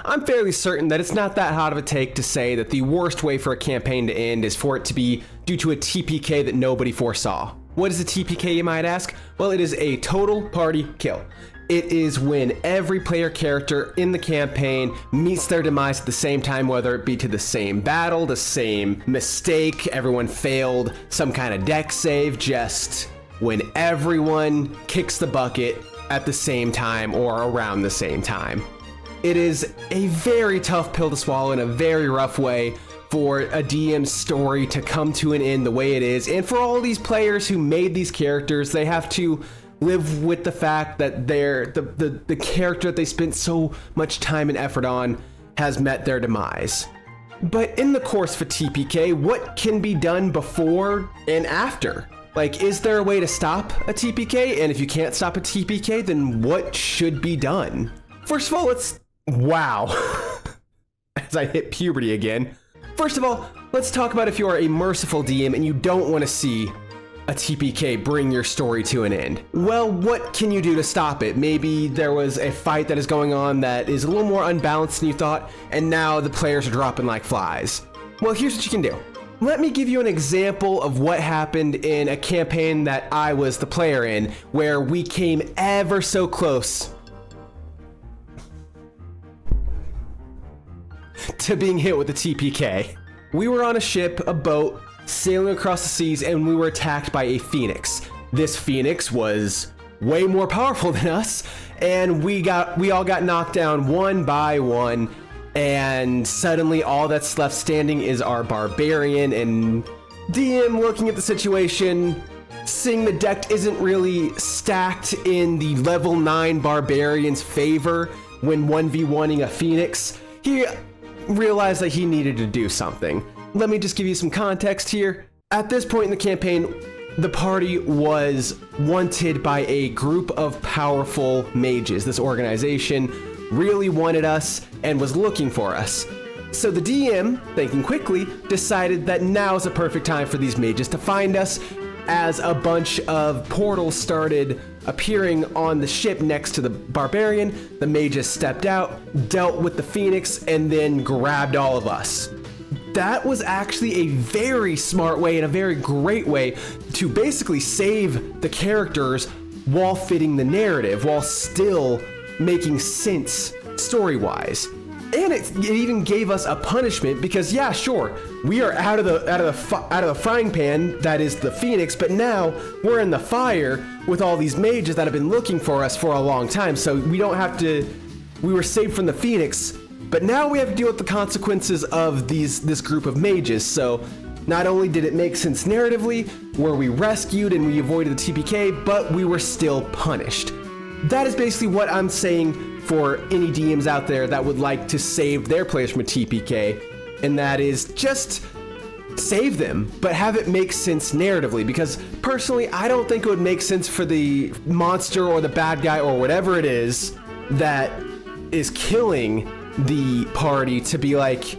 I'm fairly certain that it's not that hot of a take to say that the worst way for a campaign to end is for it to be due to a TPK that nobody foresaw. What is a TPK, you might ask? Well, it is a total party kill. It is when every player character in the campaign meets their demise at the same time, whether it be to the same battle, the same mistake, everyone failed some kind of deck save, just when everyone kicks the bucket at the same time or around the same time. It is a very tough pill to swallow in a very rough way for a DM's story to come to an end the way it is, and for all these players who made these characters, they have to live with the fact that the character that they spent so much time and effort on has met their demise. But in the course of a TPK, what can be done before and after? Like, is there a way to stop a TPK? And if you can't stop a TPK, then what should be done? First of all, wow. As I hit puberty again. First of all, let's talk about if you are a merciful DM and you don't want to see a TPK bring your story to an end. Well, what can you do to stop it? Maybe there was a fight that is going on that is a little more unbalanced than you thought, and now the players are dropping like flies. Well, here's what you can do. Let me give you an example of what happened in a campaign that I was the player in, where we came ever so close to being hit with a TPK. We were on a ship, a boat, sailing across the seas, and we were attacked by a phoenix. This phoenix was way more powerful than us, and we all got knocked down one by one, and suddenly all that's left standing is our barbarian. And DM, looking at the situation, seeing the deck isn't really stacked in the level 9 barbarian's favor when 1v1ing a phoenix, he realized that he needed to do something. Let me just give you some context here. At this point in the campaign, the party was wanted by a group of powerful mages. This organization really wanted us and was looking for us. So the DM, thinking quickly, decided that now is a perfect time for these mages to find us, as a bunch of portals started appearing on the ship next to the barbarian. The mages stepped out, dealt with the phoenix, and then grabbed all of us. That was actually a very smart way and a very great way to basically save the characters while fitting the narrative, while still making sense story-wise. And it even gave us a punishment because, yeah, sure, we are out of the frying pan that is the phoenix, but now we're in the fire with all these mages that have been looking for us for a long time. So we don't have to. We were saved from the phoenix, but now we have to deal with the consequences of this group of mages. So not only did it make sense narratively, where we rescued and we avoided the TPK, but we were still punished. That is basically what I'm saying for any DMs out there that would like to save their players from a TPK, and that is just save them, but have it make sense narratively, because personally, I don't think it would make sense for the monster or the bad guy or whatever it is that is killing the party to be like,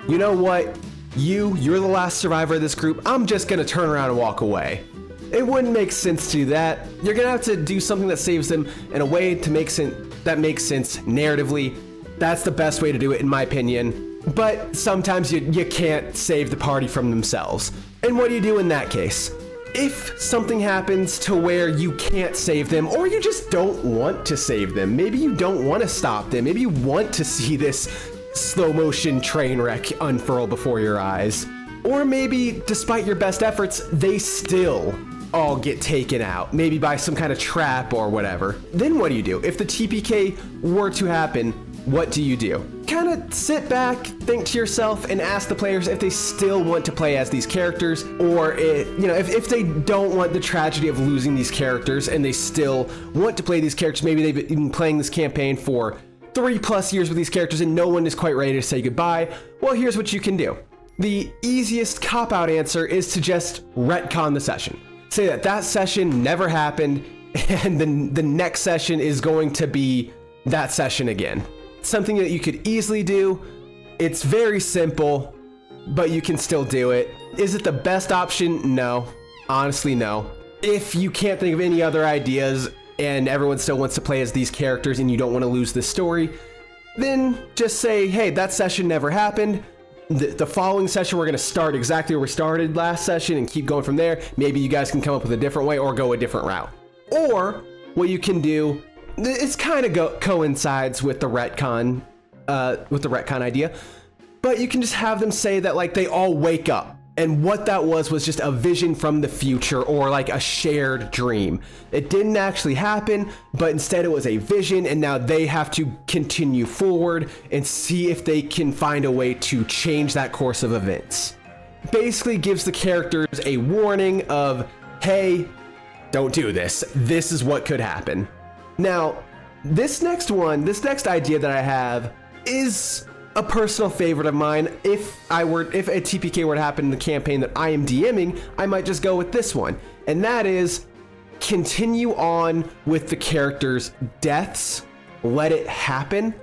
you know what, you're the last survivor of this group, I'm just gonna turn around and walk away. It wouldn't make sense to do that. You're gonna have to do something that saves them in a way to make sense, that makes sense narratively. That's the best way to do it, in my opinion. But sometimes you can't save the party from themselves. And what do you do in that case? If something happens to where you can't save them, or you just don't want to save them, maybe you don't want to stop them, maybe you want to see this slow motion train wreck unfurl before your eyes, or maybe despite your best efforts, they still all get taken out, maybe by some kind of trap or whatever. Then what do you do? If the TPK were to happen, what do you do? Kind of sit back, think to yourself, and ask the players if they still want to play as these characters, or if they don't want the tragedy of losing these characters and they still want to play these characters. Maybe they've been playing this campaign for 3+ years with these characters and no one is quite ready to say goodbye. Well, here's what you can do. The easiest cop-out answer is to just retcon the session. Say that session never happened, and then the next session is going to be that session again. Something that you could easily do. It's very simple, but you can still do it. Is it the best option? No. Honestly, no. If you can't think of any other ideas and everyone still wants to play as these characters and you don't want to lose this story, then just say, hey, that session never happened. The following session, we're going to start exactly where we started last session and keep going from there. Maybe you guys can come up with a different way or go a different route. Or what you can do, it's kind of coincides with the retcon idea, but you can just have them say that like they all wake up. And what that was just a vision from the future or like a shared dream. It didn't actually happen, but instead it was a vision, and now they have to continue forward and see if they can find a way to change that course of events. Basically gives the characters a warning of, hey, don't do this. This is what could happen. Now, this next idea that I have is a personal favorite of mine. If a TPK were to happen in the campaign that I am DMing, I might just go with this one. And that is continue on with the characters' deaths, let it happen.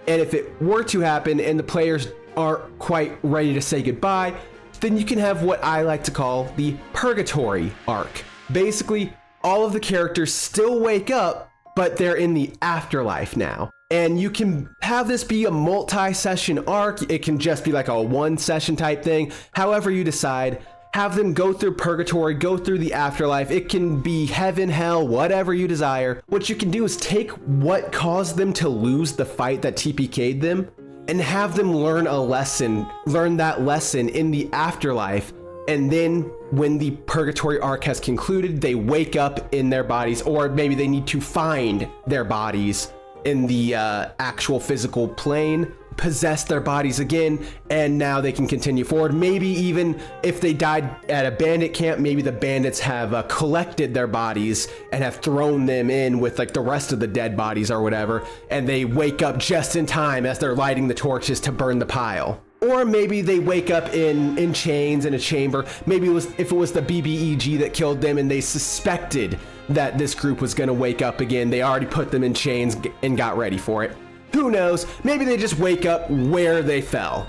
And if it were to happen and the players aren't quite ready to say goodbye, then you can have what I like to call the purgatory arc. Basically, all of the characters still wake up, but they're in the afterlife now. And you can have this be a multi-session arc. It can just be like a one-session type thing. However you decide, have them go through purgatory, go through the afterlife. It can be heaven, hell, whatever you desire. What you can do is take what caused them to lose the fight that TPK'd them and have them learn that lesson in the afterlife. And then when the purgatory arc has concluded, they wake up in their bodies, or maybe they need to find their bodies in the actual physical plane, possess their bodies again, and now they can continue forward. Maybe even if they died at a bandit camp, maybe the bandits have collected their bodies and have thrown them in with like the rest of the dead bodies or whatever, and they wake up just in time as they're lighting the torches to burn the pile. Or maybe they wake up in chains in a chamber. Maybe if it was the BBEG that killed them and they suspected that this group was going to wake up again, they already put them in chains and got ready for it. Who knows? Maybe they just wake up where they fell.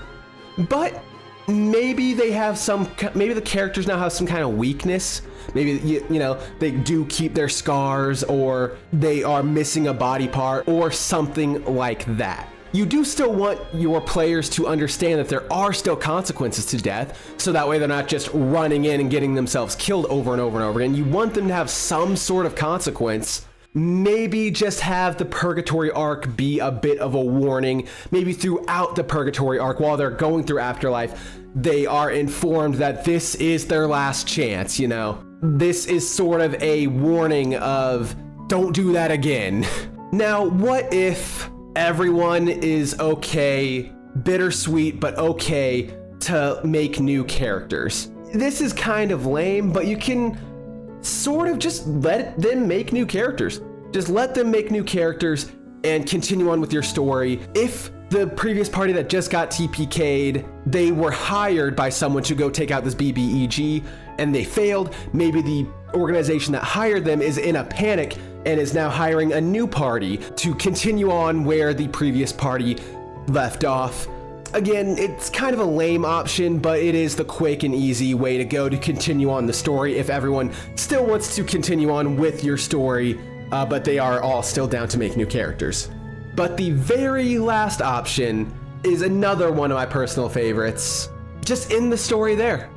But maybe maybe the characters now have some kind of weakness. Maybe, you know, they do keep their scars, or they are missing a body part or something like that. You do still want your players to understand that there are still consequences to death, so that way they're not just running in and getting themselves killed over and over and over again. You want them to have some sort of consequence. Maybe just have the purgatory arc be a bit of a warning. Maybe throughout the purgatory arc, while they're going through afterlife, they are informed that this is their last chance, you know? This is sort of a warning of, don't do that again. Now, what if everyone is okay, bittersweet, but okay to make new characters? This is kind of lame, but you can sort of just let them make new characters. Just let them make new characters and continue on with your story. If the previous party that just got TPK'd, they were hired by someone to go take out this BBEG and they failed, maybe the organization that hired them is in a panic and is now hiring a new party to continue on where the previous party left off. Again, it's kind of a lame option, but it is the quick and easy way to go to continue on the story if everyone still wants to continue on with your story, but they are all still down to make new characters. But the very last option is another one of my personal favorites. Just end the story there.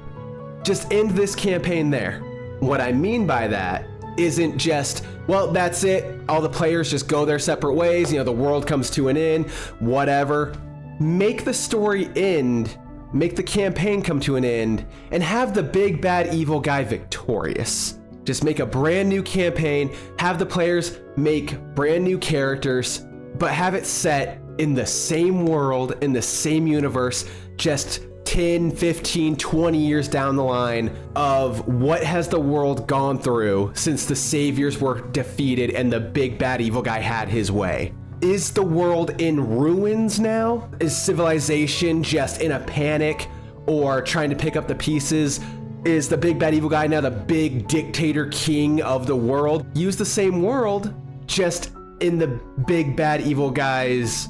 Just end this campaign there. What I mean by that isn't just, well, that's it, all the players just go their separate ways, you know, the world comes to an end, whatever. Make the story end, make the campaign come to an end, and have the big bad evil guy victorious. Just make a brand new campaign, have the players make brand new characters, but have it set in the same world, in the same universe, just 10, 15, 20 years down the line of what has the world gone through since the saviors were defeated and the big bad evil guy had his way. Is the world in ruins now? Is civilization just in a panic or trying to pick up the pieces? Is the big bad evil guy now the big dictator king of the world? Use the same world, just in the big bad evil guy's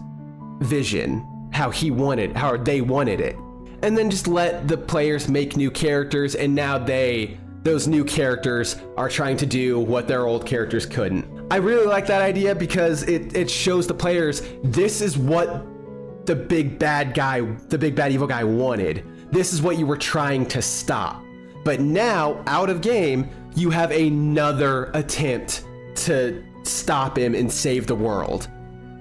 vision, how they wanted it. And then just let the players make new characters, and now those new characters are trying to do what their old characters couldn't. I really like that idea because it shows the players this is what the big bad evil guy wanted. This is what you were trying to stop. But now, out of game, you have another attempt to stop him and save the world.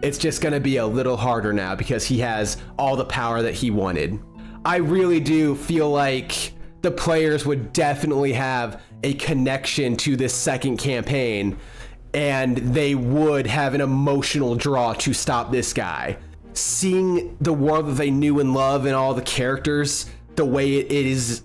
It's just gonna be a little harder now because he has all the power that he wanted. I really do feel like the players would definitely have a connection to this second campaign, and they would have an emotional draw to stop this guy. Seeing the world that they knew and love and all the characters the way it is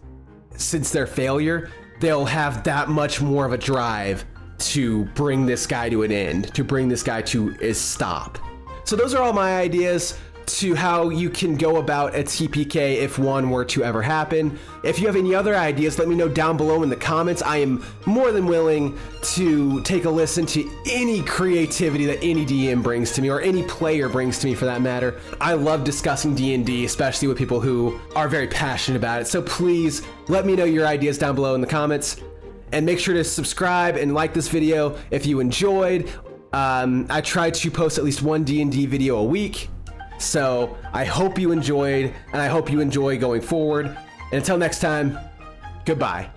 since their failure, they'll have that much more of a drive to bring this guy to an end, to bring this guy to a stop. So those are all my ideas to how you can go about a TPK if one were to ever happen. If you have any other ideas, let me know down below in the comments. I am more than willing to take a listen to any creativity that any DM brings to me, or any player brings to me for that matter. I love discussing D&D, especially with people who are very passionate about it. So please let me know your ideas down below in the comments, and make sure to subscribe and like this video if you enjoyed. I try to post at least one D&D video a week. So I hope you enjoyed, and I hope you enjoy going forward. And until next time, goodbye.